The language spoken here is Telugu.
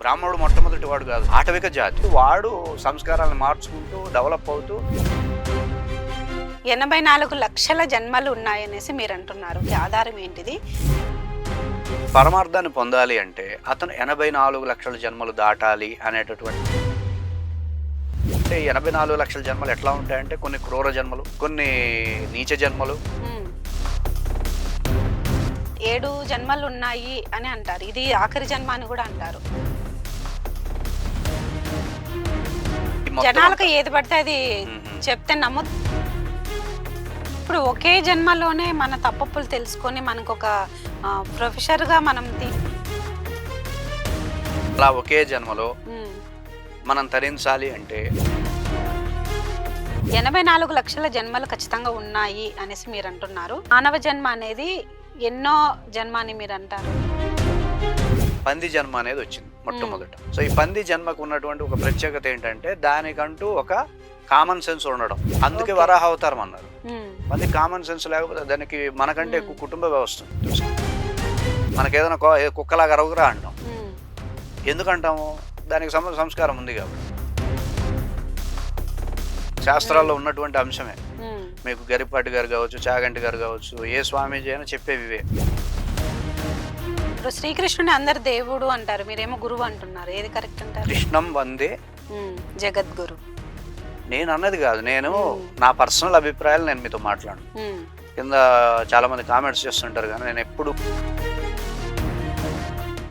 బ్రాహ్మణుడు మొట్టమొదటి వాడు కాదు, ఆటవిక జాతి. వాడు సంస్కారాలను మార్చుకుంటూ డెవలప్ అవుతూ 84 లక్షల జన్మలు ఉన్నాయనేసి మీరు అంటున్నారు. ఆధారం ఏంటిది? పరమార్థాన్ని పొందాలి అంటే అతను 84 లక్షల జన్మలు దాటాలి అనేటటువంటి. అంటే 84 లక్షల జన్మలు ఎట్లా ఉంటాయంటే కొన్ని క్రూర జన్మలు, కొన్ని నీచ జన్మలు. 7 జన్మలు ఉన్నాయి అని అంటారు. ఇది ఆఖరి జన్మ అని కూడా అంటారు. జనాలకు ఏది పడితే అది చెప్తే నమ్ము. ఇప్పుడు ఒకే జన్మలోనే మన తప్పులు తెలుసుకొని మనకు ఒక ప్రొఫెసర్గా మనం అలా ఒకే జన్మలో మనం తరించాలి అంటే 84 లక్షల జన్మలు ఖచ్చితంగా ఉన్నాయి అనేసి మీరు అంటున్నారు. మానవ జన్మ అనేది ఎన్నో జన్మ అని మీరు అంటారు. పంది జన్మ అనేది వచ్చింది మొట్టమొదట. సో ఈ పంది జన్మకు ఉన్నటువంటి ఒక ప్రత్యేకత ఏంటంటే దానికంటూ ఒక కామన్ సెన్స్ ఉండడం. అందుకే వరాహ అవతారం అన్నారు. పంది కామన్ సెన్స్ లేకపోతే దానికి మనకంటే ఎక్కువ కుటుంబ వ్యవస్థ ఉంది. మనకేదైనా కుక్కలాగా అరవురా అంటాం. ఎందుకంటాము? దానికి సంస్కారం ఉంది కాబట్టి. శాస్త్రాల్లో ఉన్నటువంటి అంశమే. మీకు గరిపాటి గారు కావచ్చు, చాగంటి గారు కావచ్చు, ఏ స్వామీజీ అయినా చెప్పేవివే. ఇప్పుడు శ్రీకృష్ణుని అందరు దేవుడు అంటారు, మీరేమో గురువు అంటున్నారు. ఏది కరెక్ట్ అంటారు? కృష్ణం వందే జగద్గురు. నేను అన్నది కాదు, నేను నా పర్సనల్ అభిప్రాయాలు నేను మీతో మాట్లాడను. కింద చాలా మంది కామెంట్స్ చేస్తుంటారు కానీ నేను ఎప్పుడు